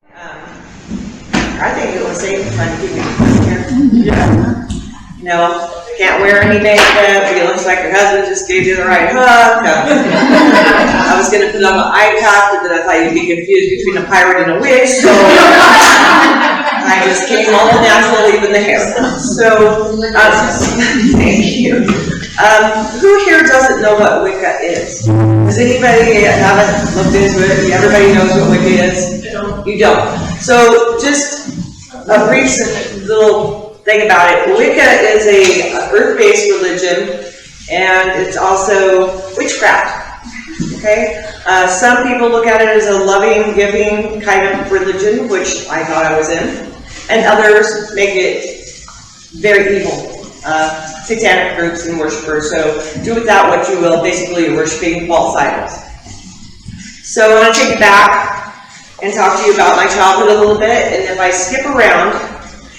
I think it was safe and fun to keep it here. Yeah. You know, can't wear any makeup. It looks like your husband just gave you the right hug. I was going to put on an eye patch, but then I thought you'd be confused between a pirate and a witch, so I just came all natural, even the hair. So, thank you. Who here doesn't know what Wicca is? Does anybody haven't looked into it? Everybody knows what Wicca is? You don't. So, just a brief little thing about it. Wicca is a earth-based religion, and it's also witchcraft. Okay? Some people look at it as a loving, giving kind of religion, which I thought I was in, and others make it very evil. Satanic groups and worshipers. So do with that what you will. Basically, you're worshiping false idols. So I want to take you back and talk to you about my childhood a little bit. And if I skip around,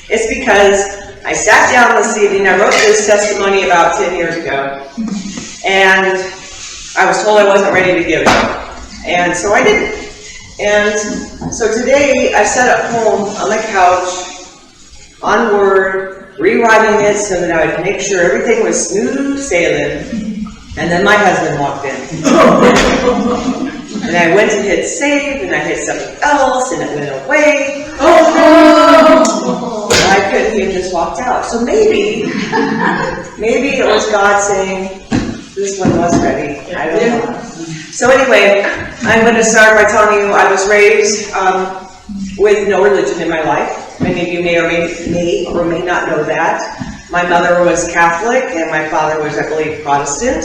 it's because I sat down this evening. I wrote this testimony about 10 years ago, and I was told I wasn't ready to give it. And so I didn't. And so today I sat at home on the couch, on Word, rewriting it so that I would make sure everything was smooth sailing. And then my husband walked in. And I went to hit save, and I hit something else, and it went away. I couldn't, he just walked out. So maybe it was God saying, this one was ready. I don't know. So anyway, I'm going to start by telling you I was raised with no religion in my life. Many of you may or may not know that. My mother was Catholic and my father was, I believe, Protestant.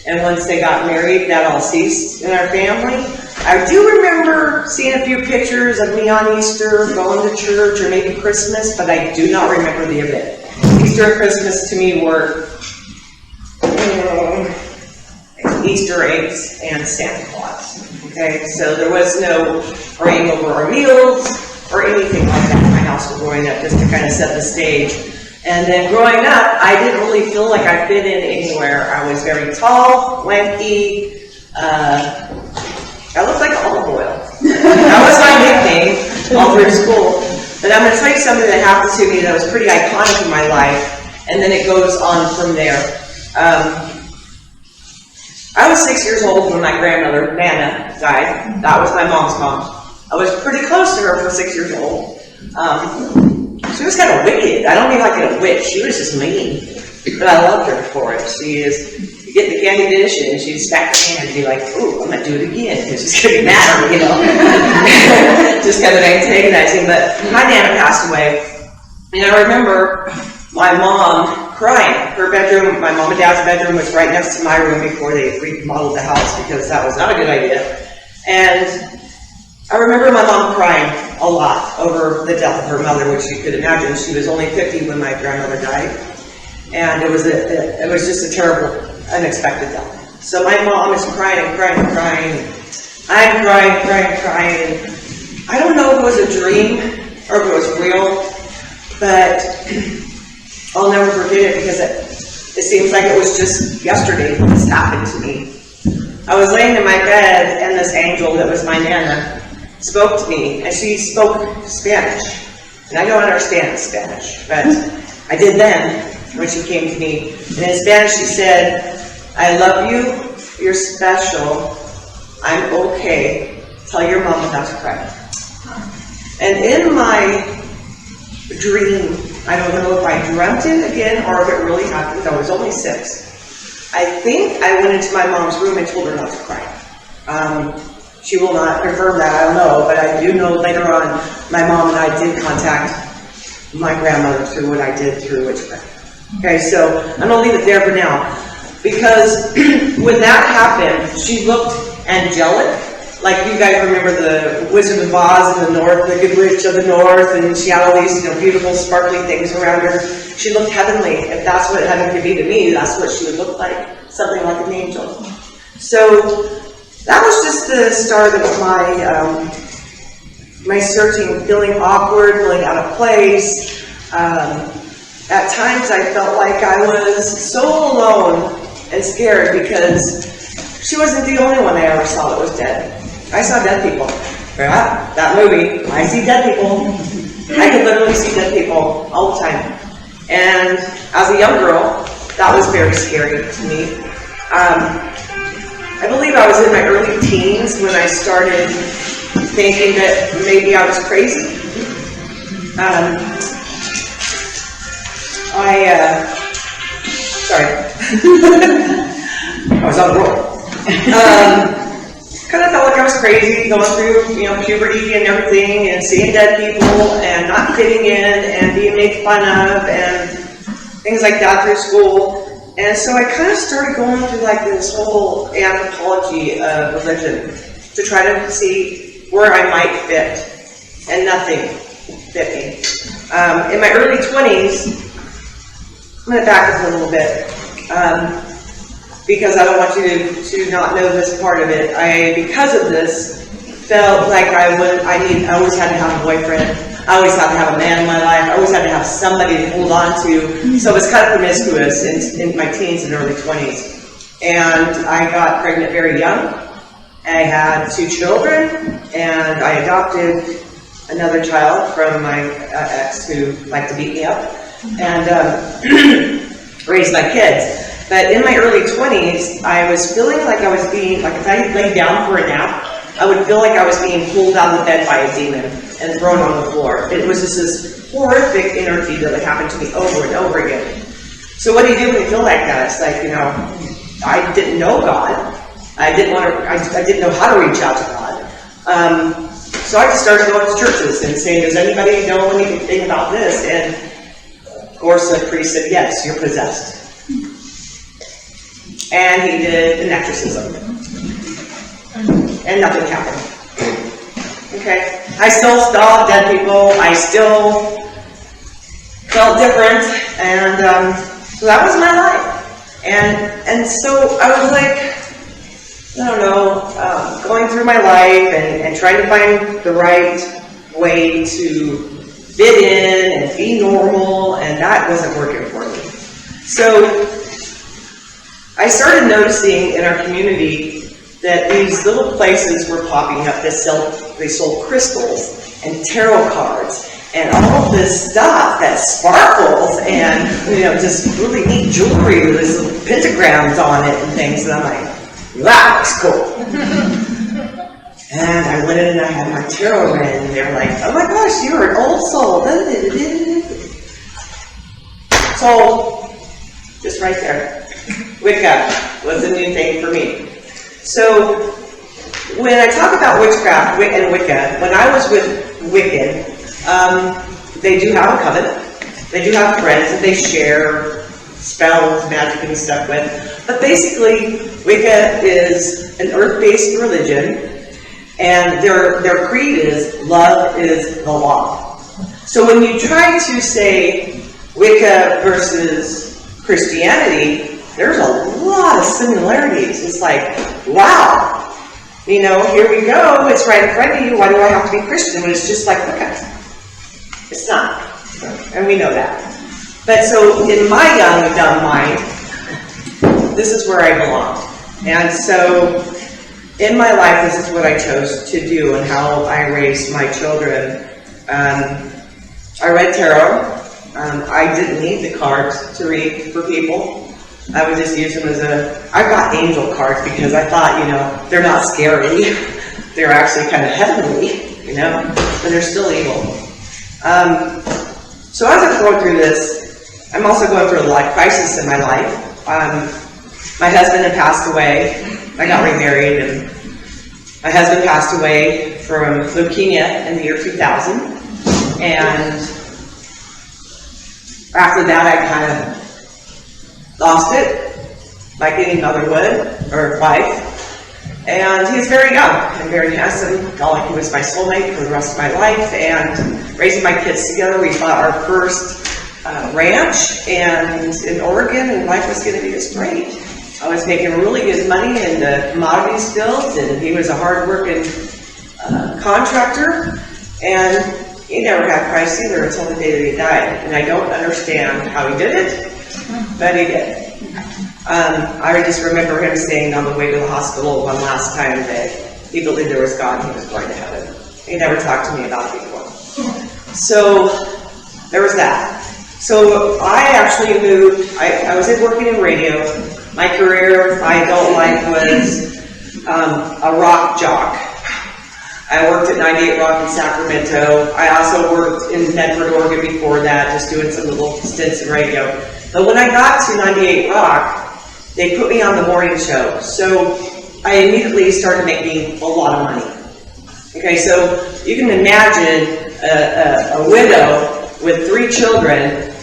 And once they got married, that all ceased in our family. I do remember seeing a few pictures of me on Easter, going to church, or maybe Christmas, but I do not remember the event. Easter and Christmas to me were Easter eggs and Santa Claus. Okay, so there was no praying over our meals or anything like that in my house growing up, just to kind of set the stage. And then growing up, I didn't really feel like I fit in anywhere. I was very tall, lanky, I looked like olive oil. That was my nickname all through school. But I'm going to tell you something that happened to me that was pretty iconic in my life, and then it goes on from there. I was 6 years old when my grandmother, Nana, died. That was my mom's mom. I was pretty close to her for 6 years old. She was kind of wicked. I don't mean like a witch. She was just mean. But I loved her for it. You get the candy dish and she'd stack her hand and be like, ooh, I'm going to do it again. Because she's going to be mad at me, you know. Just kind of antagonizing. But my Nana passed away. And I remember my mom crying. Her bedroom, my mom and dad's bedroom was right next to my room before they remodeled the house because that was not a good idea. And I remember my mom crying a lot over the death of her mother, which you could imagine. She was only 50 when my grandmother died. And it was just a terrible, unexpected death. So my mom is crying and crying and crying. I'm crying. And I don't know if it was a dream or if it was real, but I'll never forget it because it seems like it was just yesterday this happened to me. I was laying in my bed and this angel that was my Nana spoke to me, and she spoke Spanish. And I don't understand Spanish, but I did then when she came to me. And in Spanish she said, I love you, you're special, I'm okay, tell your mom not to cry. And in my dream, I don't know if I dreamt it again or if it really happened, I was only 6. I think I went into my mom's room and told her not to cry. She will not confirm that, I don't know, but I do know later on my mom and I did contact my grandmother through what I did through witchcraft. Okay, so I'm going to leave it there for now. Because when that happened, she looked angelic. Like you guys remember the Wizard of Oz in the north, the Good Witch of the North, and she had all these beautiful sparkly things around her. She looked heavenly. If that's what heaven could be to me, that's what she would look like. Something like an angel. So that was just the start of my searching, feeling awkward, feeling out of place. At times I felt like I was so alone and scared because she wasn't the only one I ever saw that was dead. I saw dead people. That movie, I see dead people. I could literally see dead people all the time. And as a young girl, that was very scary to me. I believe I was in my early teens when I started thinking that maybe I was crazy. I was on the roll. Kind of felt like I was crazy, going through, puberty and everything, and seeing dead people, and not fitting in, and being made fun of, and things like that through school. And so I kind of started going through like this whole anthropology of religion to try to see where I might fit, and nothing fit me. In my early 20s, I'm going to back up a little bit, because I don't want you to not know this part of it. Because of this, felt like I always had to have a boyfriend. I always had to have a man in my life. I always had to have somebody to hold on to. So it was kind of promiscuous in my teens and early 20s. And I got pregnant very young. I had 2 children, and I adopted another child from my ex who liked to beat me up, and raised my kids. But in my early 20s, I was feeling like I was being, like if I laid down for a nap, I would feel like I was being pulled out of the bed by a demon and thrown on the floor. It was just this horrific energy that would happen to me over and over again. So what do you do when you feel like that? It's like, I didn't know God. I didn't know how to reach out to God. So I just started going to churches and saying, does anybody know anything about this? And of course the priest said, yes, you're possessed. And he did an exorcism. And nothing happened. Okay. I still saw dead people. I still felt different. And so that was my life. And so I was like, going through my life and trying to find the right way to fit in and be normal, and that wasn't working for me. So I started noticing in our community that these little places were popping up that they sold crystals and tarot cards and all of this stuff that sparkles and just really neat jewelry with these little pentagrams on it and things. And I'm like, that looks cool. And I went in and I had my tarot read, and they were like, oh my gosh, you're an old soul. So, just right there, Wicca was a new thing for me. So, when I talk about witchcraft and Wicca, when I was with Wiccan, they do have a coven. They do have friends that they share spells, magic, and stuff with. But basically, Wicca is an earth-based religion, and their creed is love is the law. So when you try to say Wicca versus Christianity, there's a lot of similarities. It's like, wow, here we go. It's right in front of you. Why do I have to be Christian when it's just like Wicca? It's not, and we know that. But so in my young, dumb mind, this is where I belong. And so in my life, this is what I chose to do and how I raised my children. I read tarot. I didn't need the cards to read for people. I would just use them I got angel cards because I thought, they're not scary. They're actually kind of heavenly, but they're still evil. So as I'm going through this, I'm also going through a life crisis in my life. My husband had passed away. I got remarried, and my husband passed away from leukemia in the year 2000. And after that, I kind of lost it, like any mother would, or wife. And he was very young and very handsome. Felt like he was my soulmate for the rest of my life. And raising my kids together, we bought our first ranch in Oregon, and life was going to be just great. I was making really good money in the commodities fields, and he was a hard-working contractor, and he never got Christ either until the day that he died. And I don't understand how he did it, but he did. I just remember him saying on the way to the hospital one last time that he believed there was God and he was going to heaven. He never talked to me about it before. So there was that. So I actually moved. I was working in radio. My career, my adult life, was a rock jock. I worked at 98 Rock in Sacramento. I also worked in Medford, Oregon before that, just doing some little stints in radio. But when I got to 98 Rock, they put me on the morning show. So I immediately started making a lot of money. Okay, so you can imagine a widow with 3 children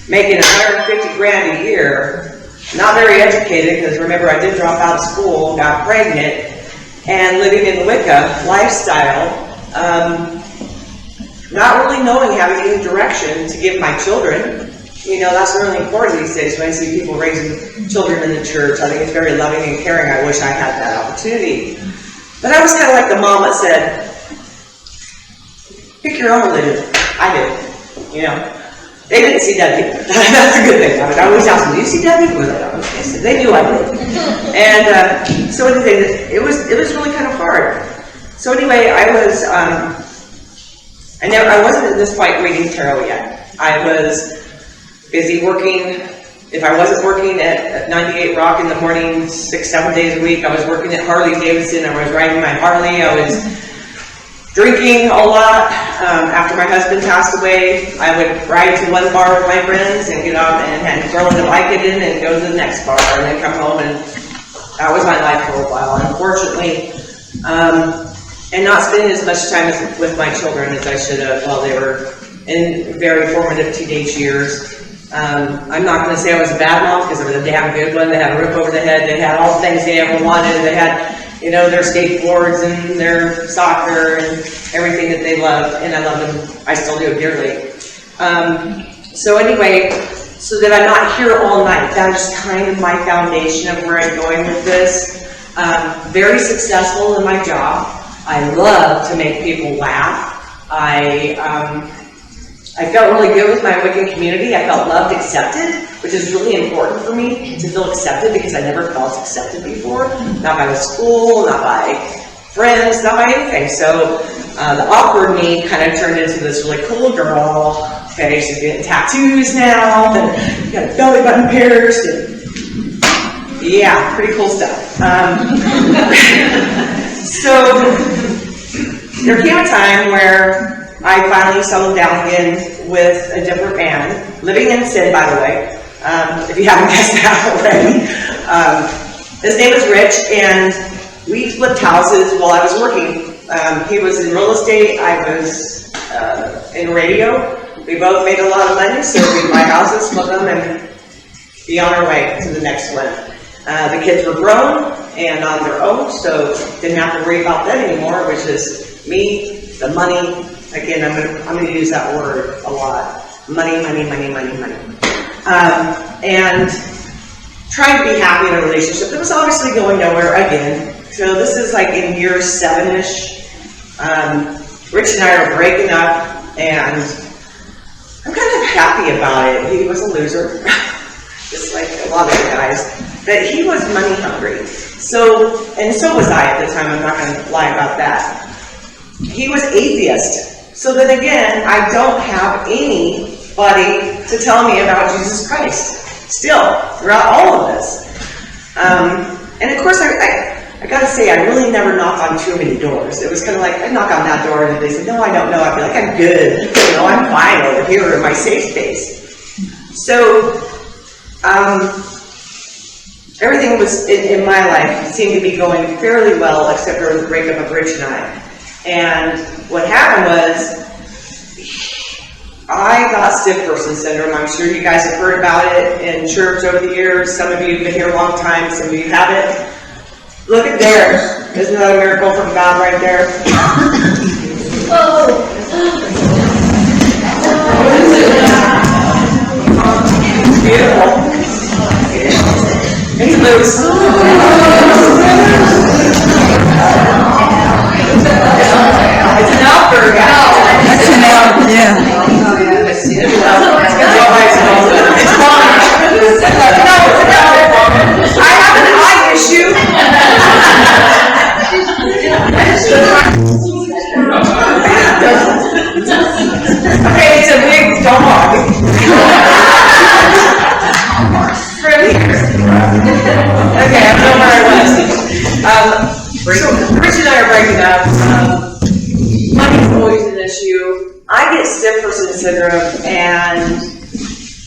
making $150 grand a year, not very educated, because remember I did drop out of school, got pregnant, and living in the Wicca lifestyle, not really knowing, having any direction to give my children. You know, that's really important these days when I see people raising children in the church. I think it's very loving and caring. I wish I had that opportunity. But I was kind of like the mom that said, pick your own religion. I did. You know, they didn't see dead people. That's a good thing. I would always ask them, do you see dead people? They knew I did. And so anyway, it was really kind of hard. So anyway, I wasn't at this point reading tarot yet. I was busy working. If I wasn't working at 98 Rock in the morning, 6-7 days a week, I was working at Harley Davidson. I was riding my Harley. I was drinking a lot. After my husband passed away, I would ride to one bar with my friends and get off and throw the blanket in and go to the next bar and then come home, and that was my life for a while. Unfortunately, and not spending as much time with my children as I should have while they were in very formative teenage years. I'm not going to say I was a bad mom, because I was a damn good one. They had a roof over their head. They had all the things they ever wanted. They had, you know, their skateboards and their soccer and everything that they loved, and I love them. I still do dearly. So anyway, so that I'm not here all night. That is kind of my foundation of where I'm going with this. Very successful in my job. I love to make people laugh. I felt really good with my Wiccan community. I felt loved, accepted, which is really important for me to feel accepted, because I never felt accepted before. Not by the school, not by friends, not by anything. So the awkward me kind of turned into this really cool girl. Okay, she's getting tattoos now, and got a belly button pierced, and yeah, pretty cool stuff. So there came a time where I finally settled down again with a different man, living in sin, by the way, if you haven't guessed that already. His name is Rich, and we flipped houses while I was working. He was in real estate, I was in radio. We both made a lot of money, so we'd buy houses, flip them, and be on our way to the next one. The kids were grown and on their own, so didn't have to worry about that anymore, which is me, the money. Again, I'm going to use that word a lot. Money. And trying to be happy in a relationship that was obviously going nowhere again. So this is like in year 7-ish. Rich and I are breaking up, and I'm kind of happy about it. He was a loser, just like a lot of the guys. But he was money hungry. So was I at the time. I'm not going to lie about that. He was atheist. So then again, I don't have anybody to tell me about Jesus Christ, still, throughout all of this. And of course, I gotta say, I really never knocked on too many doors. It was kind of like, I'd knock on that door, and if they said, no, I don't know, I'd be like, I'm good. You know, I'm fine over here in my safe space. So, everything was, in my life, seemed to be going fairly well, except for the breakup of Rich and I. And what happened was, I got stiff person syndrome. I'm sure you guys have heard about it in church over the years. Some of you have been here a long time, some of you haven't. Look at there. Isn't that a miracle from God right there? Oh. Beautiful. It's loose. It's an outburst. That's an outburst, yeah. It's fine. I have an eye issue. Okay, I don't know where I was. So Rich and I are breaking up. Money's always an issue. I get stiff person syndrome, and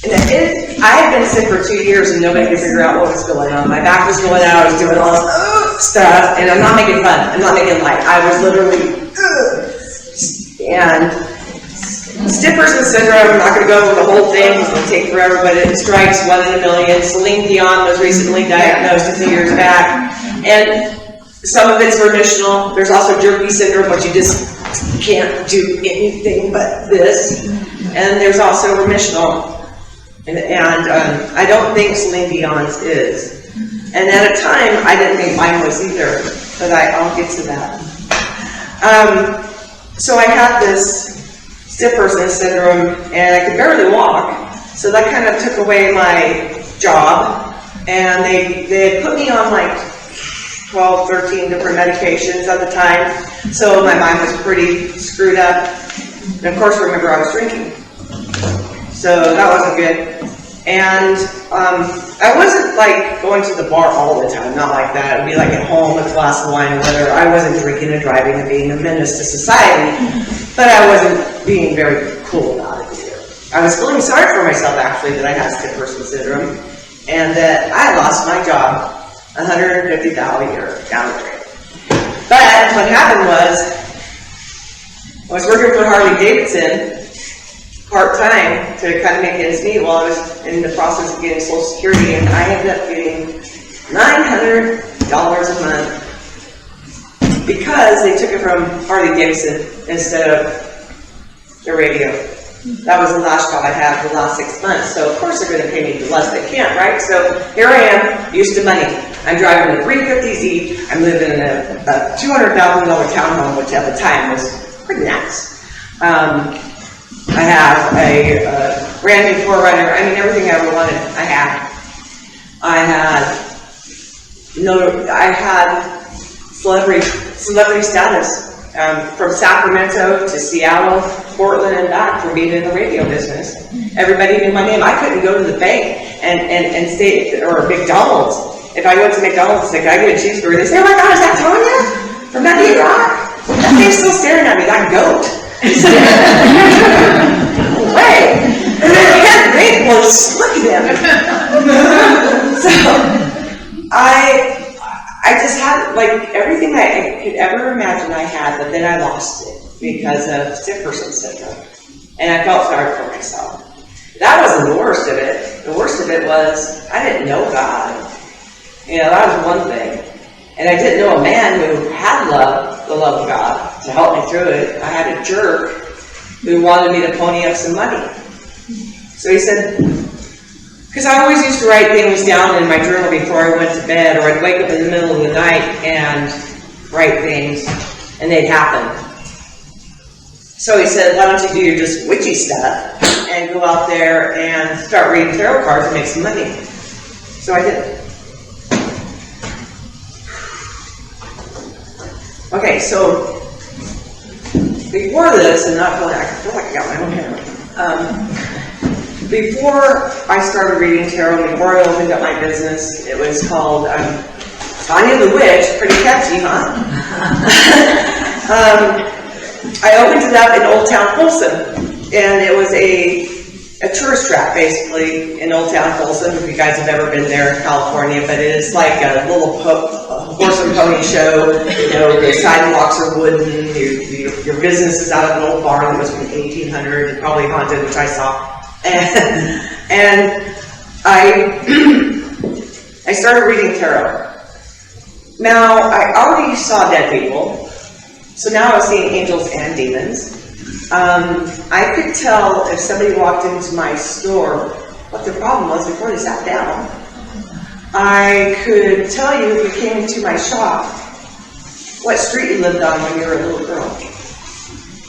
I had been sick for 2 years and nobody could figure out what was going on. My back was going out, I was doing all this stuff, and I'm not making fun, I'm not making light. I was literally, and stiff person syndrome, I'm not going to go over the whole thing, it's going to take forever, but it strikes 1 in a million. Celine Dion was recently diagnosed a few years back, and some of it's remissional. There's also jerky syndrome, which you just can't do anything but this, and there's also remissional. And I don't think Celine Dion's is. And at a time, I didn't think mine was either, but I'll get to that. So I had this stiff person syndrome, and I could barely walk, so that kind of took away my job, and they had put me on like 12, 13 different medications at the time, so my mind was pretty screwed up. And of course, remember, I was drinking. So that wasn't good. And I wasn't like going to the bar all the time, not like that. It would be like at home with a glass of wine or whatever. I wasn't drinking and driving and being a menace to society, but I wasn't being very cool about it either. I was feeling sorry for myself, actually, that I had stiff person syndrome and that I lost my job, $150,000 a year down the drain. But what happened was, I was working for Harley Davidson part-time to kind of make ends meet while I was in the process of getting Social Security, and I ended up getting $900 a month because they took it from Harley Davidson instead of the radio. That was the last job I had for the last 6 months, so of course they're going to pay me the less they can, right? So here I am, used to money. I'm driving a 350Z, I'm living in a $200,000 townhome, which at the time was pretty nice. I have a brand new 4Runner. I mean, everything I ever wanted, I had. I had celebrity status from Sacramento to Seattle, Portland, and back for being in the radio business. Everybody knew my name. I couldn't go to the bank and stay, or McDonald's. If I went to McDonald's and said, "Can I get a cheeseburger?" They say, "Oh my God, is that Tanya from 98 Rock?" That thing's still staring at me, that goat. Way. And then you can't drink, well, just look at him. So, I just had, like, everything I could ever imagine I had, but then I lost it because of stiff person syndrome. And I felt sorry for myself. That wasn't the worst of it. The worst of it was, I didn't know God. You know, that was one thing. And I didn't know a man who had the love of God to help me through it. I had a jerk who wanted me to pony up some money. So he said, because I always used to write things down in my journal before I went to bed, or I'd wake up in the middle of the night and write things, and they'd happen. So he said, why don't you do your just witchy stuff and go out there and start reading tarot cards and make some money. So I did. Okay, so before this, and I feel like I got my own hair. Before I started reading tarot, before I opened up my business, it was called Tanya the Witch. Pretty catchy, huh? I opened it up in Old Town Folsom, and it was a tourist trap, basically, in Old Town Folsom, if you guys have ever been there in California, but it is like a little horse and pony show. You know, the sidewalks are wooden, your business is out of an old barn that was from 1800, and probably haunted, which I saw. And I started reading tarot. Now, I already saw dead people, so now I was seeing angels and demons. I could tell if somebody walked into my store what their problem was before they sat down. I could tell you if you came into my shop what street you lived on when you were a little girl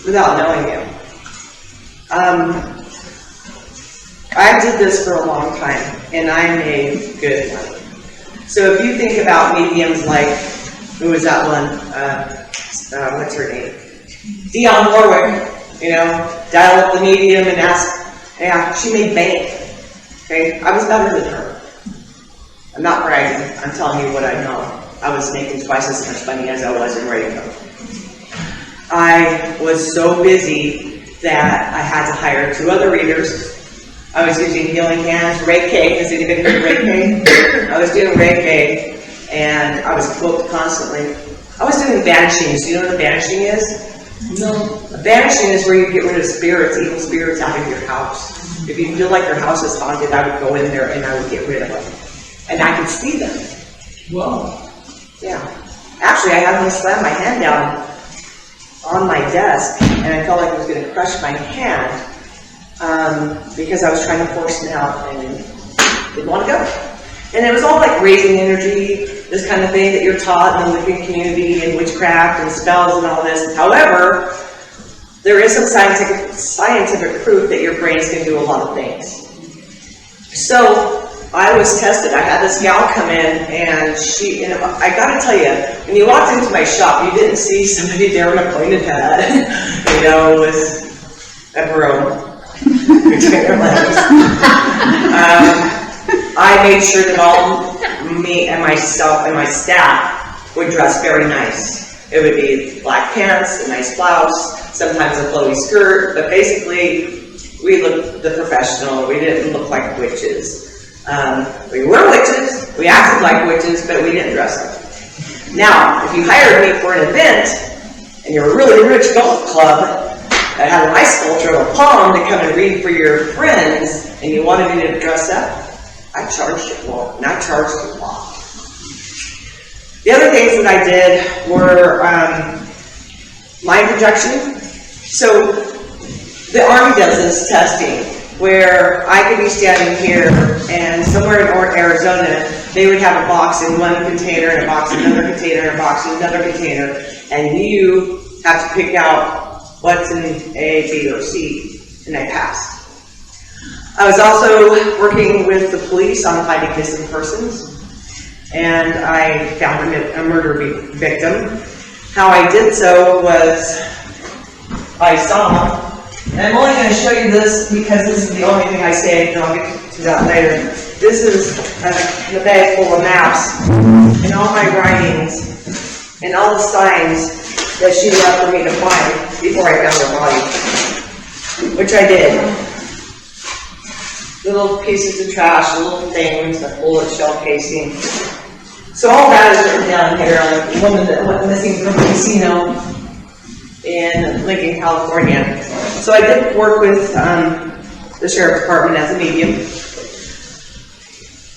without knowing you. I did this for a long time, and I made good money. So if you think about mediums like, who was that one? What's her name? Dionne Warwick. You know, dial up the medium and ask. Yeah, she made bank. Okay, I was better than her. I'm not bragging. I'm telling you what I know. I was making twice as much money as I was in radio. I was so busy that I had to hire 2 other readers. I was using Healing Hands, Reiki. Has anybody heard of Reiki? I was doing Reiki, and I was booked constantly. I was doing banishing. Do you know what a banishing is? No. A banishing is where you get rid of spirits, evil spirits out of your house. If you feel like your house is haunted, I would go in there and I would get rid of them. And I could see them. Whoa. Yeah. Actually, I had one slam my hand down on my desk, and I felt like it was going to crush my hand because I was trying to force it out and didn't want to go. And it was all like raising energy, this kind of thing that you're taught in the Wiccan community and witchcraft and spells and all this. However, there is some scientific proof that your brains can do a lot of things. So I was tested. I had this gal come in, and I gotta tell you, when you walked into my shop, you didn't see somebody there with a pointed head, with a broom between their legs. I made sure that all me and myself and my staff would dress very nice. It would be black pants, a nice blouse, sometimes a flowy skirt, but basically we looked the professional. We didn't look like witches. We were witches, we acted like witches, but we didn't dress up. Now, if you hired me for an event, and you're a really rich golf club that had a nice sculpture of a palm to come and read for your friends, and you wanted me to dress up, I charged you more, and I charged you a lot. The other things that I did were mind projection. So the Army does this testing where I could be standing here, and somewhere in Arizona, they would have a box in one container, and a box in another container, and a box in another container, and you have to pick out what's in A, B, or C, and I passed. I was also working with the police on finding missing persons, and I found a murder victim. How I did so was I saw, and I'm only going to show you this because this is the only thing I saved, and I'll get to that later. This is the bag full of maps, and all my writings, and all the signs that she left for me to find before I found her body, which I did. Little pieces of trash, little things, a bullet shell casing. So all that is written down here on a woman that went missing from a casino in Lincoln, California. So I did work with the Sheriff's Department as a medium.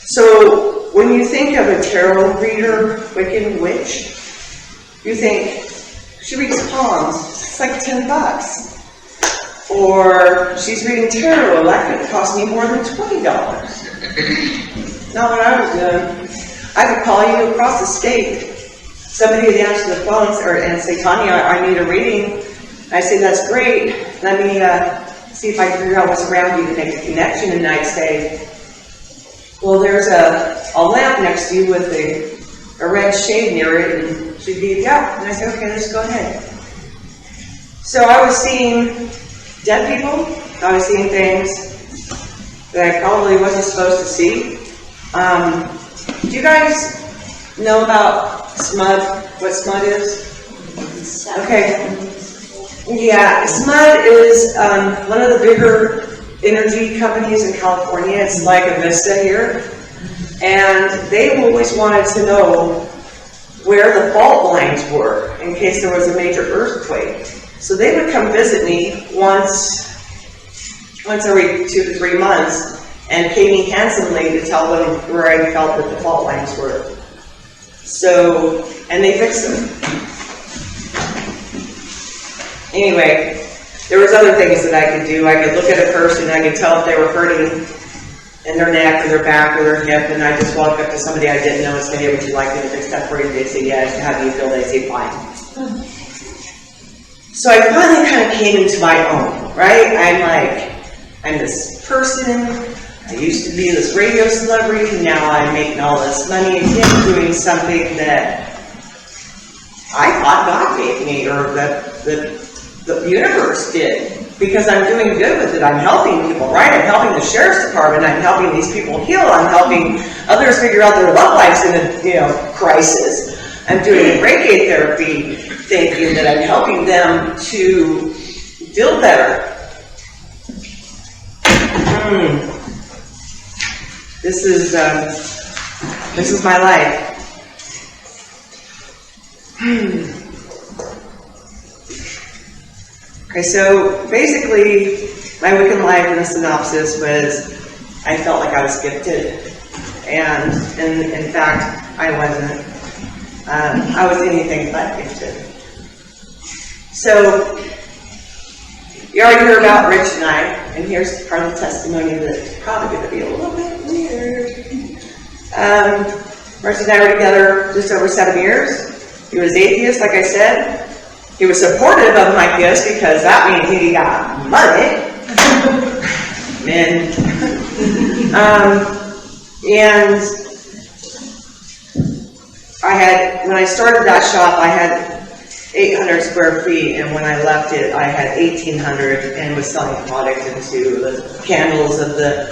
So when you think of a tarot reader, Wiccan witch, you think, she reads palms, it's like $10. Or she's reading tarot, that could cost me more than $20. Not what I was doing. I could call you across the state. Somebody would answer the phone and say, Tanya, I need a reading. I say, that's great. Let me see if I can figure out what's around you to make a connection. And I'd say, well, there's a lamp next to you with a red shade near it. And she'd be, yeah. And I said, okay, let's go ahead. So I was seeing dead people. I was seeing things that I probably wasn't supposed to see. Do you guys know about SMUD? What SMUD is? Okay. Yeah, SMUD is one of the bigger energy companies in California. It's like a Vista here. And they always wanted to know where the fault lines were in case there was a major earthquake. So they would come visit me once every 2 to 3 months and pay me handsomely to tell them where I felt that the fault lines were. So, and they fixed them. Anyway, there was other things that I could do. I could look at a person, I could tell if they were hurting in their neck or their back or their hip, and I just walk up to somebody I didn't know and say, hey, would you like me to fix that for you? They'd say, yes. How do you feel? They'd say, fine. So I finally kind of came into my own, right? I'm this person. I used to be this radio celebrity. Now I'm making all this money again doing something that I thought God gave me or that the universe did. because I'm doing good with it. I'm helping people, right? I'm helping the sheriff's department. I'm helping these people heal. I'm helping others figure out their love lives in a crisis. I'm doing Reiki therapy, thinking that I'm helping them to feel better. This is my life. Okay, so basically, my Wiccan life in a synopsis was, I felt like I was gifted, and in fact, I wasn't. I was anything but gifted. So, you already heard about Rich and I, and here's part of the testimony that's probably going to be a little bit weird. Rich and I were together just over 7 years. He was atheist, like I said. He was supportive of my gifts because that means he got money. Men. And when I started that shop, I had 800 square feet, and when I left it, I had 1,800 and was selling product into the candles of the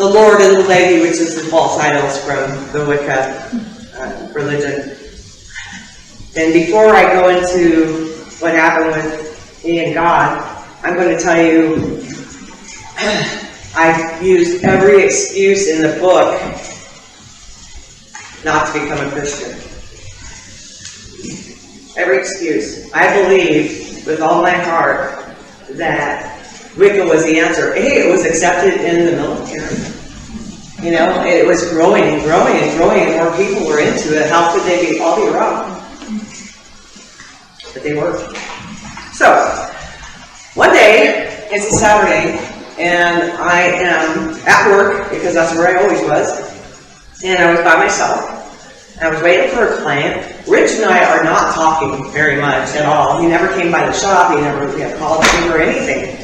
Lord and the Lady, which is the false idols from the Wicca religion. And before I go into what happened with me and God, I'm going to tell you, I've used every excuse in the book not to become a Christian. Every excuse. I believe with all my heart that Wicca was the answer. It was accepted in the military. It was growing and growing and growing, and more people were into it. How could they all be wrong? But they were. So, one day, it's a Saturday, and I am at work, because that's where I always was, and I was by myself. I was waiting for a client. Rich and I are not talking very much at all. He never came by the shop. He never called me or anything.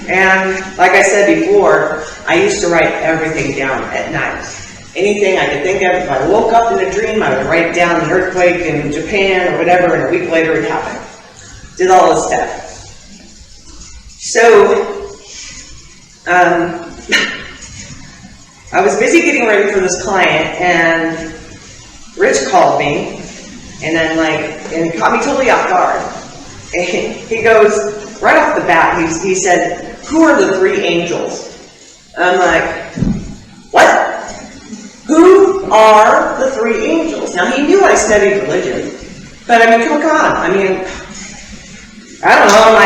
And like I said before, I used to write everything down at night. Anything I could think of. If I woke up in a dream, I would write down an earthquake in Japan or whatever, and a week later it happened. Did all this stuff. So, I was busy getting ready for this client, and Rich called me, and then and he caught me totally off guard. And he goes, right off the bat, he said, "Who are the 3 angels?" I'm like, "What? Who are the 3 angels?" Now, he knew I studied religion, but I mean, come on. I mean, I don't know,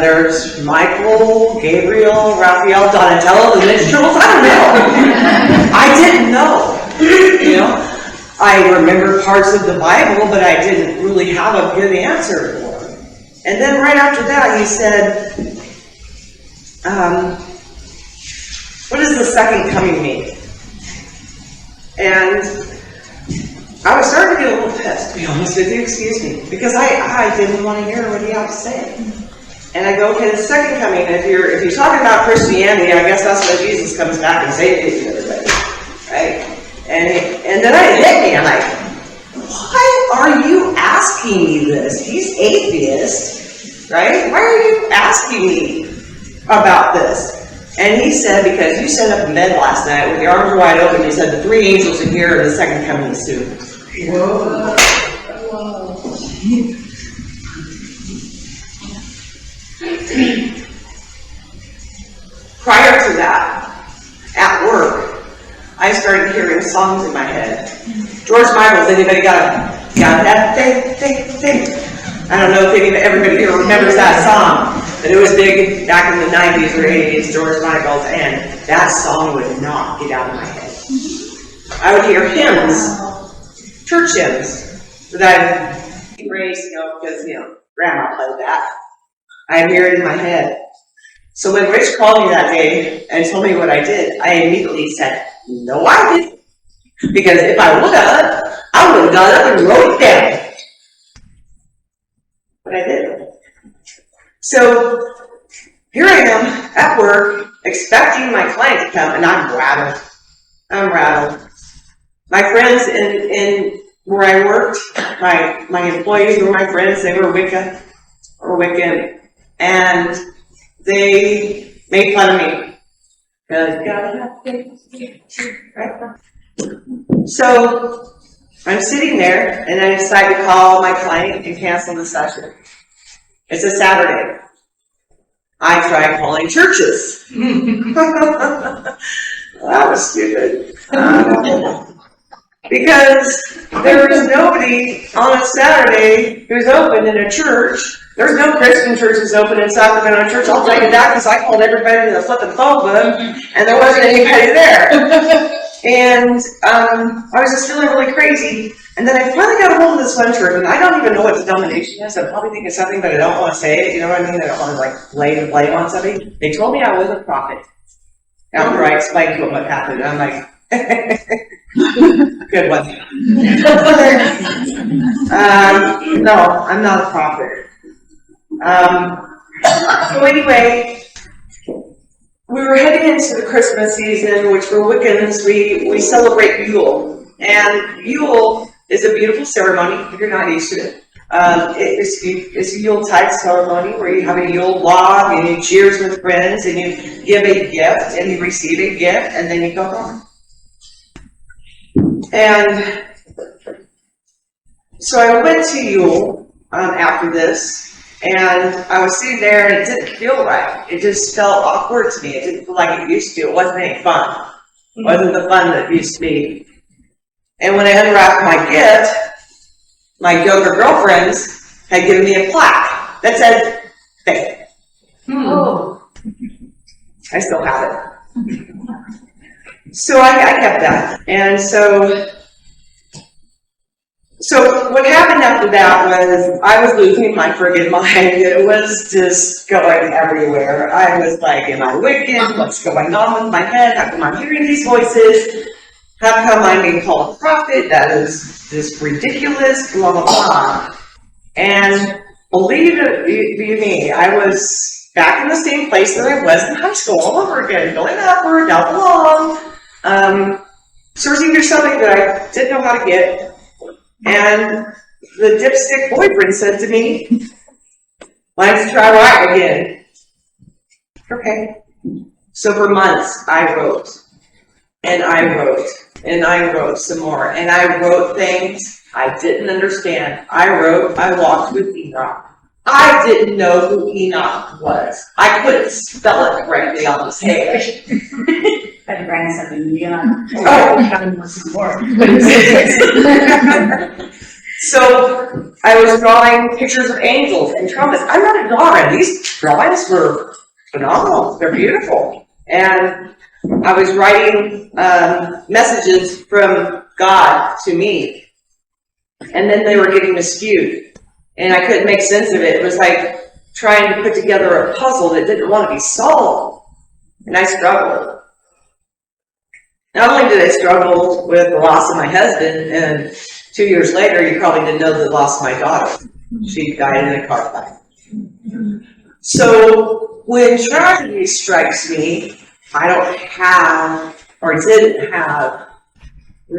there's Michael, Gabriel, Raphael, Donatello, the minstrels. I don't know. I didn't know. I remember parts of the Bible, but I didn't really have a good answer for it. And then right after that, he said, what does the second coming mean? And I was starting to get a little pissed, to be honest with you, excuse me, because I didn't want to hear what he had to say. And I go, okay, the second coming, if you're talking about Christianity, I guess that's when Jesus comes back and saves everybody, right? And then it hit me. I'm like, why are you asking me this? He's atheist, right? Why are you asking me about this? And he said, because you sat up in bed last night with your arms wide open, you said the 3 angels are here and the second coming is soon. Whoa. Prior to that, at work, I started hearing songs in my head. George Michael's, anybody got that thing? I don't know if everybody here remembers that song, but it was big back in the 90s or 80s, George Michael's, and that song would not get out of my head. I would hear hymns, church hymns, that I raised, because, Grandma played that. I'd hear it in my head. So when Rich called me that day and told me what I did, I immediately said, no, I didn't. Because if I would have got up and wrote it down. But I didn't. So here I am at work, expecting my client to come, and I'm rattled. My friends in where I worked, my employees were my friends. They were Wiccan, and they made fun of me. Because you gotta have faith, right? So I'm sitting there, and I decide to call my client and cancel the session. It's a Saturday. I try calling churches. That was stupid. Because there is nobody on a Saturday who's open in a church. There's no Christian churches open in Sacramento Church. I'll tell you that because I called everybody in the flipping phone book, and there wasn't anybody there. And I was just feeling really crazy. And then I finally got a hold of this one church, and I don't even know what the denomination is. I'm probably thinking something, but I don't want to say it. You know what I mean? I don't want to lay the blame on somebody. They told me I was a prophet. After I explained to them what happened, I'm like, good one. No, I'm not a prophet. So anyway, we were heading into the Christmas season, which for Wiccans, we celebrate Yule. And Yule is a beautiful ceremony, if you're not used to it. It's a Yule-type ceremony where you have a Yule log, and you cheers with friends, and you give a gift, and you receive a gift, and then you go home. And so I went to Yule after this, and I was sitting there, and it didn't feel right. It just felt awkward to me. It didn't feel like it used to. It wasn't any fun. It wasn't the fun that it used to be. And when I unwrapped my gift, my younger girlfriends had given me a plaque that said, "Faith." Oh. I still have it. So I kept that. And so what happened after that was I was losing my friggin' mind. It was just going everywhere. I was like, am I wicked? What's going on with my head? How come I'm hearing these voices? How come I'm being called a prophet? That is just ridiculous, blah, blah, blah. And believe me, I was back in the same place that I was in high school all over again, going upward, down below. Searching for something that I didn't know how to get. And the dipstick boyfriend said to me, "Why don't you try writing again?" Okay. So for months, I wrote. And I wrote. And I wrote some more. And I wrote things I didn't understand. I wrote, I walked with Enoch. I didn't know who Enoch was. I couldn't spell it correctly on this page. I ran something beyond. Oh, so I was drawing pictures of angels and trumpets. I'm not a drawer, and these drawings were phenomenal. They're beautiful. And I was writing messages from God to me. And then they were getting skewed. And I couldn't make sense of it. It was like trying to put together a puzzle that didn't want to be solved. And I struggled. Not only did I struggle with the loss of my husband, and 2 years later, you probably didn't know the loss of my daughter. She died in a car fight. So when tragedy strikes me, I don't have, or didn't have,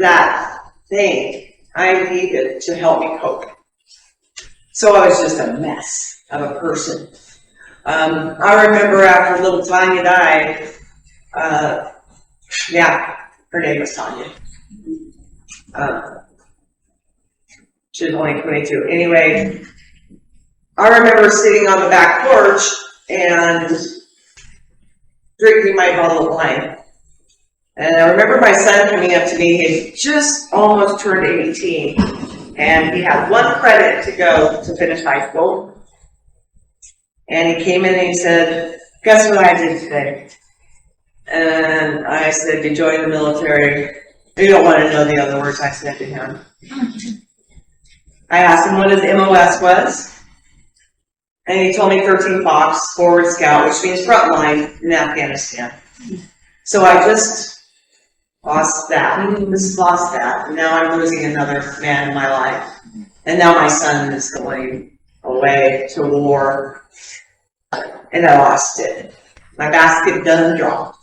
that thing I needed to help me cope. So I was just a mess of a person. I remember after little Tanya died, her name was Tanya. She was only 22. Anyway, I remember sitting on the back porch and drinking my bottle of wine. And I remember my son coming up to me. He had just almost turned 18. And he had one credit to go to finish high school. And he came in and he said, "Guess what I did today?" And I said, "You joined the military." You don't want to know the other words I said to him. I asked him what his MOS was. And he told me 13 Fox, Forward Scout, which means front line in Afghanistan. So I just lost that. Just lost that. And now I'm losing another man in my life. And now my son is going away to war. And I lost it. My basket done dropped.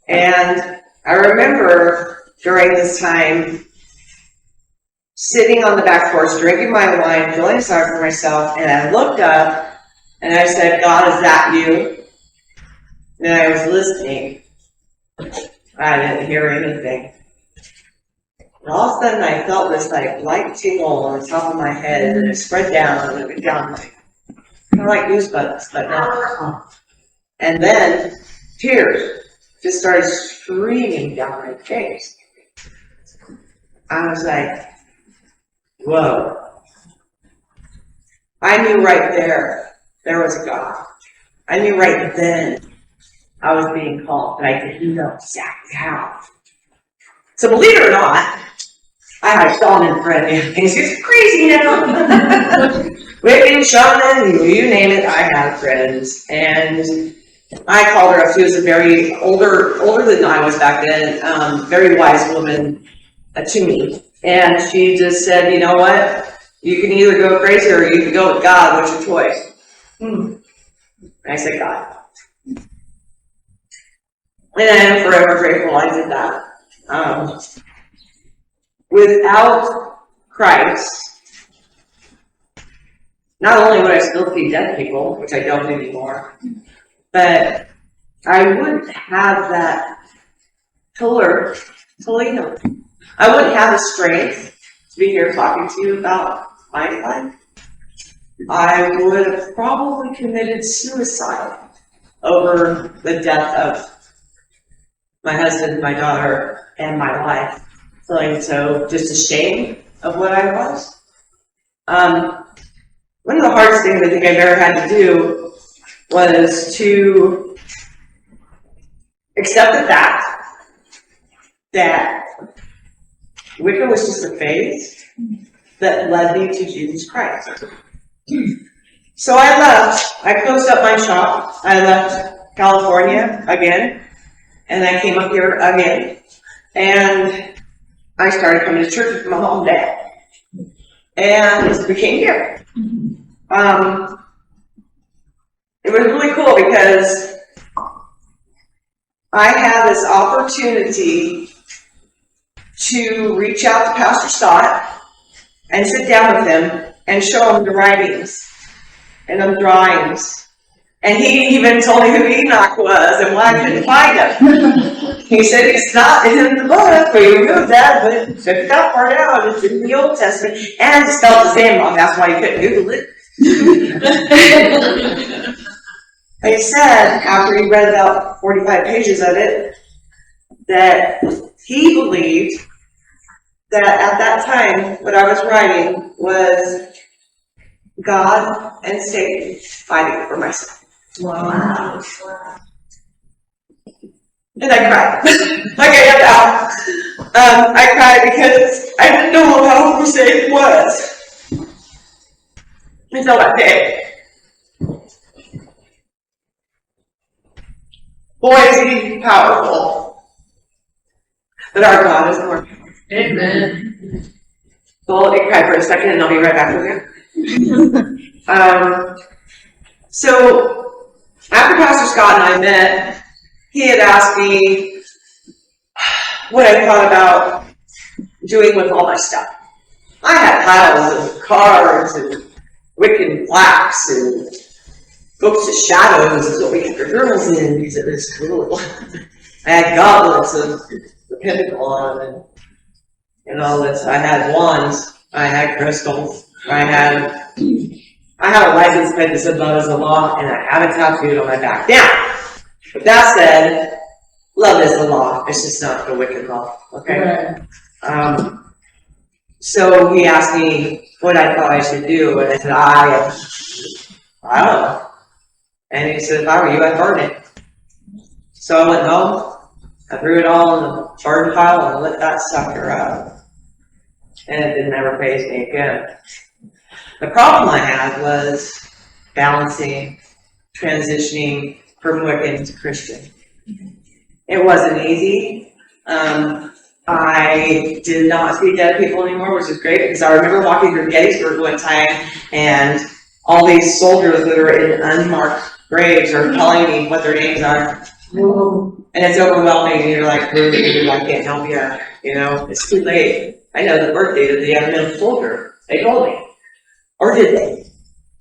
And I remember during this time sitting on the back porch, drinking my wine, feeling sorry for myself, and I looked up and I said, "God, is that you?" And I was listening. I didn't hear anything. And all of a sudden I felt this like light tingle on the top of my head, and it spread down and it went down like kind of like goosebumps, but not. And then tears just started streaming down my face. I was like, whoa. I knew right there was a God. I knew right then I was being called, but I didn't know exactly how. So believe it or not, I had shaman friends. It's crazy now. Wiccan, shaman, you name it, I have friends. And I called her up. She was a very older than I was back then, very wise woman to me. And she just said, you know what? You can either go crazy or you can go with God. What's your choice? And I said, God. And I'm forever grateful I did that. Without Christ, not only would I still see dead people, which I don't anymore, but I wouldn't have that pillar to lean on. I wouldn't have the strength to be here talking to you about my life. I would have probably committed suicide over the death of my husband, my daughter, and my life. Feeling so just ashamed of what I was. One of the hardest things I think I've ever had to do was to accept the fact that Wicca was just a phase that led me to Jesus Christ. So I left. I closed up my shop. I left California again, and I came up here again, and I started coming to church with my mom and dad, and we came here. It was really cool because I had this opportunity to reach out to Pastor Scott and sit down with him and show him the writings and the drawings. And he even told me who Enoch was and why I couldn't find him. He said it's not in the book, but you removed that, but took that part out. It's in the Old Testament, and it's spelled the same wrong. That's why you couldn't Google it. He said, after he read about 45 pages of it, that he believed that at that time, what I was writing was God and Satan fighting for my son. Wow. And I cried. Like I got out. I cried because I didn't know how powerful Satan was until that day. Boy, is he powerful. But our God is more powerful. Amen. So I'll cry for a second and I'll be right back with you. So after Pastor Scott and I met, he had asked me what I thought about doing with all my stuff. I had piles of cards and Wiccan plaques and books of shadows is what we kept our journals in because it was cool. I had goblets of the pentacle on and all this. I had wands. I had crystals. I had a license plate that said love is the law, and I have it tattooed on my back. Now, with that said, love is the law. It's just not the wicked law. Okay? Right. So he asked me what I thought I should do, and I said, I don't know. And he said, if I were you, I'd burn it. So I went home, I threw it all in the burn pile, and lit that sucker up. And it didn't ever faze me again. The problem I had was balancing, transitioning from Wiccan to Christian. It wasn't easy. I did not see dead people anymore, which is great because I remember walking through Gettysburg one time and all these soldiers that are in unmarked graves are telling me what their names are. Whoa. And it's overwhelming, and you're like, I can't help you. You know, it's too late. I know the birth date of the unknown soldier. They told me. Or did they?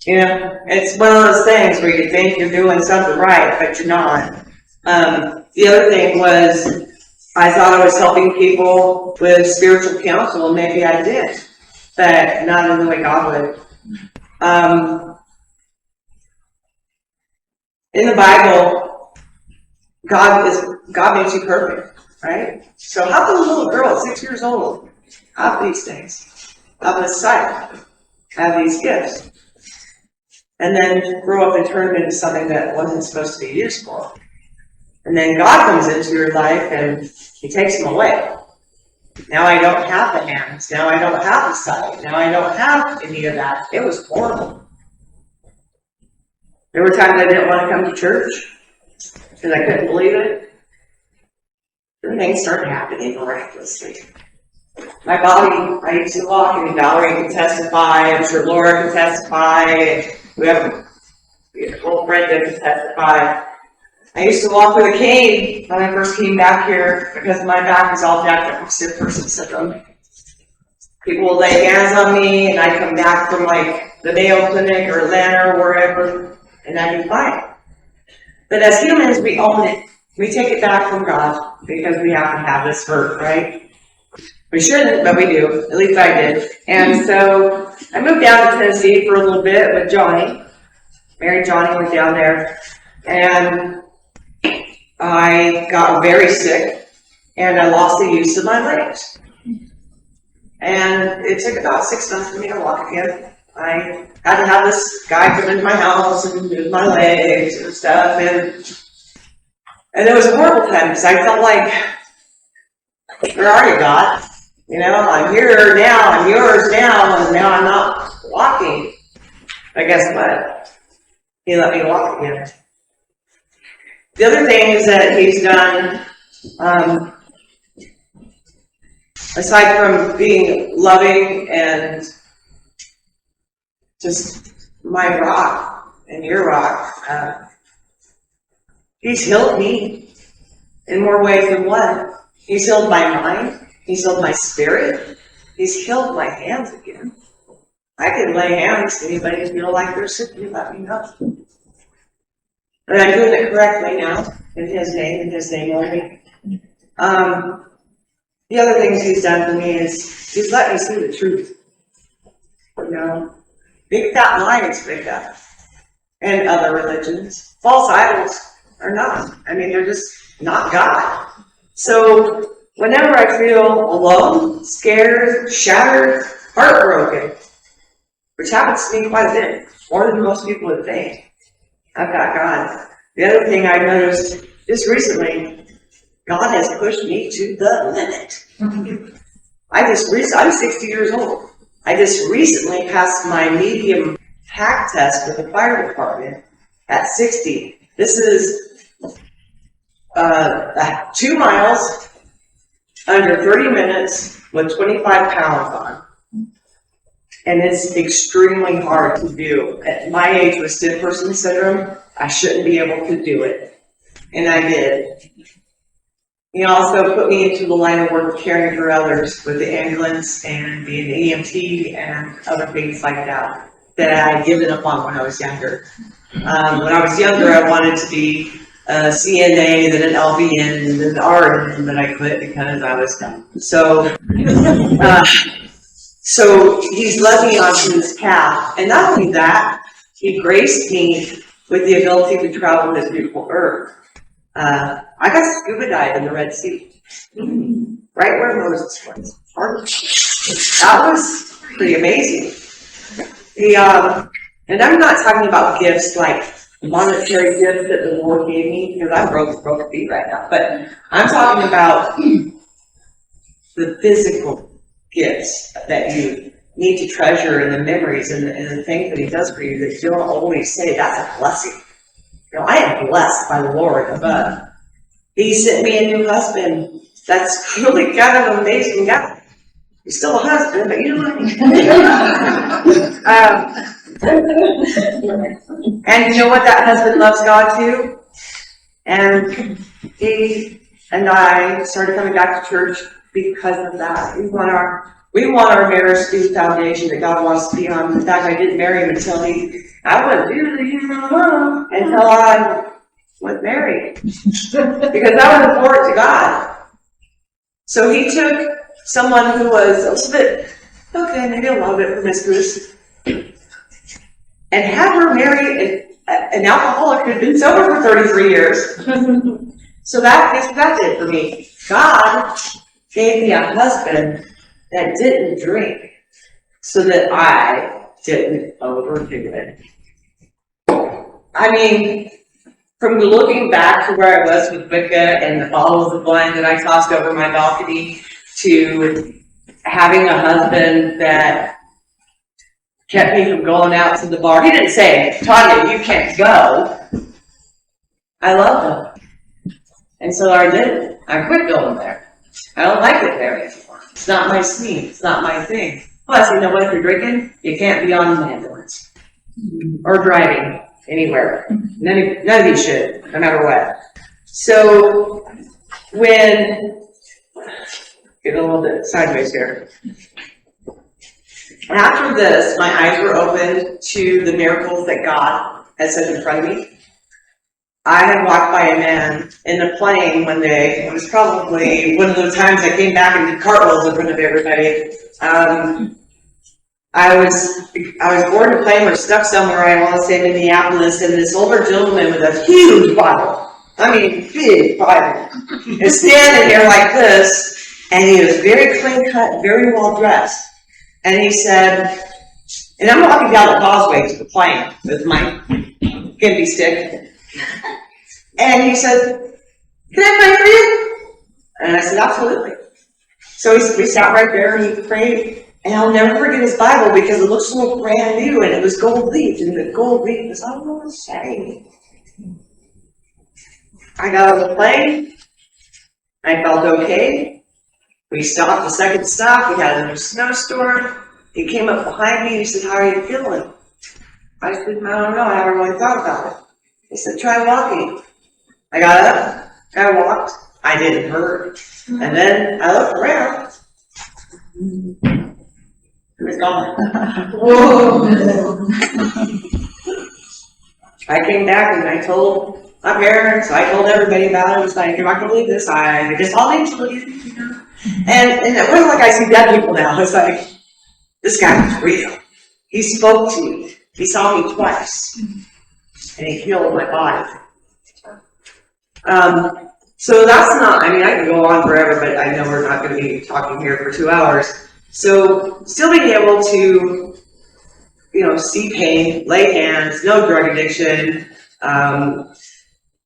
You know, it's one of those things where you think you're doing something right, but you're not. The other thing was, I thought I was helping people with spiritual counsel, and maybe I did, but not in the way God would. In the Bible, God makes you perfect, right? So how can a little girl at 6 years old have these things, have this sight, have these gifts, and then grow up and turn them into something that wasn't supposed to be used for? And then God comes into your life and He takes them away. Now I don't have the hands. Now I don't have the sight. Now I don't have any of that. It was horrible. There were times I didn't want to come to church because I couldn't believe it. And things started happening miraculously. My body, I used to walk, and Valerie can testify, I'm sure Laura can testify, we have a whole friend that can testify. I used to walk with a cane when I first came back here because my back was all jacked up with stiff person syndrome. People would lay hands on me, and I'd come back from like the Mayo Clinic or Atlanta or wherever, and I'd be fine. But as humans, we own it. We take it back from God because we have to have this hurt, right? We shouldn't, but we do. At least I did. And so I moved down to Tennessee for a little bit with Johnny. Married Johnny, was down there. And I got very sick, and I lost the use of my legs. And it took about 6 months for me to walk again. I had to have this guy come into my house and move my legs and stuff, and it was a horrible time because I felt like, where are you, God? You know, I'm here now, I'm yours now, and now I'm not walking. But guess what? He let me walk again. The other thing is that He's done, aside from being loving and just my rock and your rock, He's healed me in more ways than one. He's healed my mind. He's healed my spirit. He's healed my hands again. I can lay hands to anybody who feel like they're sick. You let me know. And I'm doing it correctly now, in His name only. The other things He's done for me is He's let me see the truth. You know, big fat lies, big up. And other religions. False idols are not. I mean, they're just not God. So, whenever I feel alone, scared, shattered, heartbroken, which happens to me quite a bit, more than most people would think, I've got God. The other thing I noticed just recently, God has pushed me to the limit. I'm 60 years old. I just recently passed my medium hack test with the fire department at 60. This is 2 miles under 30 minutes with 25 pounds on. And it's extremely hard to do. At my age with stiff person syndrome, I shouldn't be able to do it. And I did. He also put me into the line of work caring for others with the ambulance and being an EMT and other things like that I had given up on when I was younger. When I was younger, I wanted to be a CNA, then an LVN, then an RN, but I quit because I was done. So He's led me onto this path. And not only that, He graced me with the ability to travel this beautiful earth. I got scuba dive in the Red Sea. Right where Moses was. That was pretty amazing. And I'm not talking about gifts like monetary gifts that the Lord gave me, because I'm broke feet right now. But I'm talking about the physical gifts that you need to treasure, and the memories and the things that He does for you that you don't always say. That's a blessing. You know, I am blessed by the Lord above. He sent me a new husband. That's really kind of an amazing guy. He's still a husband, but you know what I mean. And you know what? That husband loves God too. And he and I started coming back to church because of that. We want our marriage to be the foundation that God wants to be on. In fact, I didn't marry him until I went until I with Mary. Because that was important to God. So he took someone who was a little bit, okay, maybe a little bit promiscuous, and had her marry an alcoholic who had been sober for 33 years. So guess what that did for me? God gave me a husband that didn't drink so that I didn't overdo it. I mean, from looking back to where I was with Becker and the bottles of wine that I tossed over my balcony to having a husband that kept me from going out to the bar. He didn't say, Tanya, you can't go. I loved him. And so I did. I quit going there. I don't like it there anymore. It's not my scene. It's not my thing. Plus, you know what? If you're drinking, you can't be on an ambulance or driving anywhere. None of you should, no matter what. So, when, get a little bit sideways here. After this, my eyes were opened to the miracles that God had set in front of me. I had walked by a man in a plane one day. It was probably one of those times I came back and did cartwheels in front of everybody. I was boarding a plane or stuck somewhere, I want to say Minneapolis, and this older gentleman with a huge Bible, I mean big Bible, is standing here like this, and he was very clean cut, very well dressed. And he said, and I'm walking down the causeway to the plane with my gimpy stick, and he said, can I pray for you? And I said, absolutely. So we sat right there and he prayed, and I'll never forget his Bible because it looked so brand new and it was gold leafed, and the gold leaf was, I don't know what to say. I got on the plane, I felt okay. We stopped the second stop, we had another snowstorm. He came up behind me and he said, how are you feeling? I said, I don't know, I haven't really thought about it. He said, try walking. I got up, I walked, I didn't hurt. And then I looked around. He was gone. Whoa. I came back and I told my parents, I told everybody about it. I was like, you're not going to believe this. I just all need to believe it, you know. And it wasn't like I see dead people now. It's like, this guy was real. He spoke to me. He saw me twice. And he healed my body. So that's not, I mean, I can go on forever, but I know we're not going to be talking here for 2 hours. So still being able to, see pain, lay hands, no drug addiction,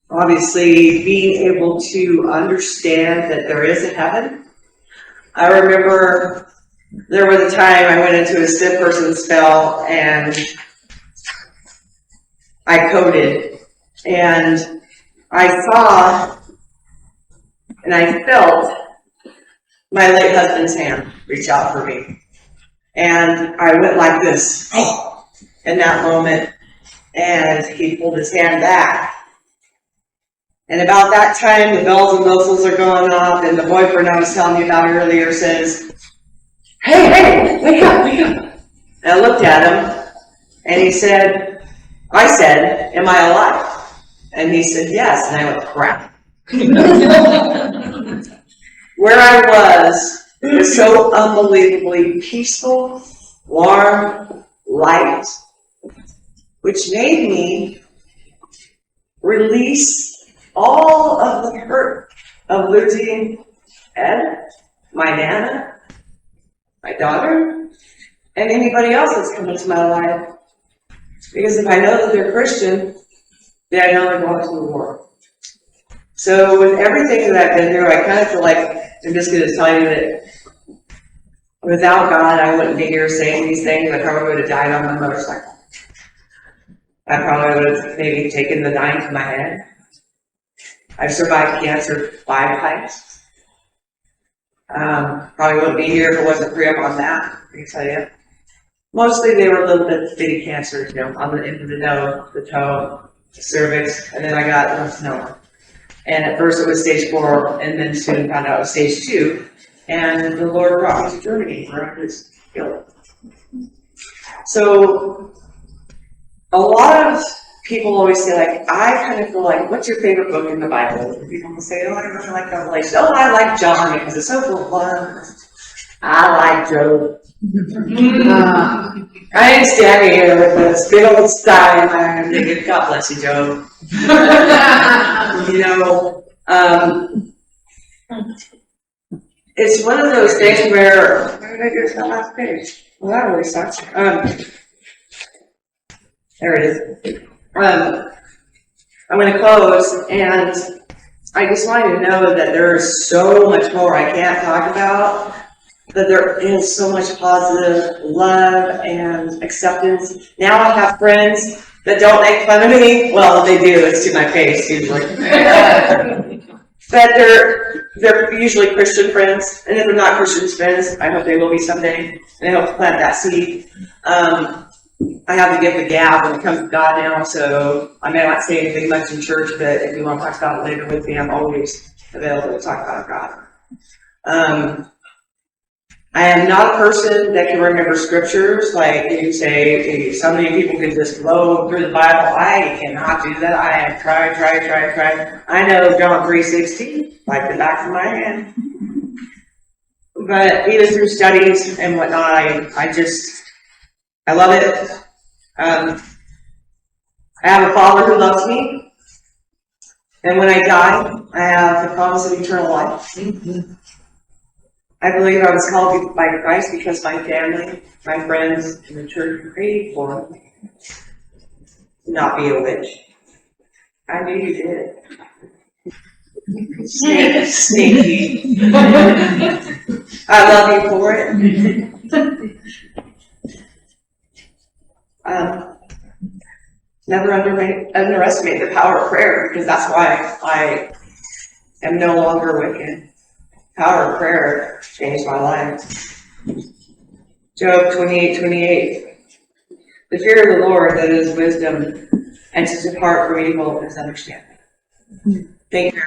obviously being able to understand that there is a heaven. I remember there was a time I went into a stiff person spell and I coded, and I saw and I felt my late husband's hand reach out for me. And I went like this in that moment, and he pulled his hand back. And about that time, the bells and whistles are going off, and the boyfriend I was telling you about earlier says, hey, wake up. And I looked at him, and I said, am I alive? And he said, yes. And I went, crap. Where I was so unbelievably peaceful, warm, light, which made me release all of the hurt of losing Ed, my Nana, my daughter, and anybody else that's come into my life. Because if I know that they're Christian, then I know they're going to the war. So with everything that I've been through, I kind of feel like I'm just going to tell you that without God, I wouldn't be here saying these things. I probably would have died on my motorcycle. I probably would have maybe taken the dime to my head. I've survived cancer 5 times. Probably wouldn't be here if it wasn't for on that, I can tell you. Mostly they were a little bit bitty cancers, on the end of the nose, the toe, the cervix, and then I got lymph. And at first it was stage 4, and then soon found out it was stage 2. And the Lord brought me to Germany where I was healed. So a lot of people always say, like, I kind of feel like, what's your favorite book in the Bible? People will say, oh, I really like Revelation. Oh, I like John because it's so full of love. I like Job. I ain't standing here with this big old sigh in my hand thinking, God bless you, Job. You know, it's one of those things where did I get to the last page? Well, that really sucks. There it is. I'm going to close, and I just want you to know that there is so much more I can't talk about, that there is so much positive love and acceptance. Now I have friends that don't make fun of me. Well, they do. It's to my face, usually. But they're usually Christian friends, and if they're not Christian friends, I hope they will be someday, and I hope to plant that seed. I have to give the gab when it comes to God now, so I may not say anything much in church, but if you want to talk about it later with me, I'm always available to talk about God. I am not a person that can remember scriptures, like you say, so many people can just blow through the Bible. I cannot do that. I have tried. I know John 3:16, like the back of my hand. But even through studies and whatnot, I love it. I have a Father who loves me. And when I die, I have the promise of eternal life. I believe I was called by Christ because my family, my friends, and the church prayed for me to not be a witch. I knew you did. Sneaky. I love you for it. Never underestimate the power of prayer, because that's why I am no longer wicked. Power of prayer changed my life. Job 28:28. The fear of the Lord, that is wisdom, and to depart from evil is understanding. Thank you.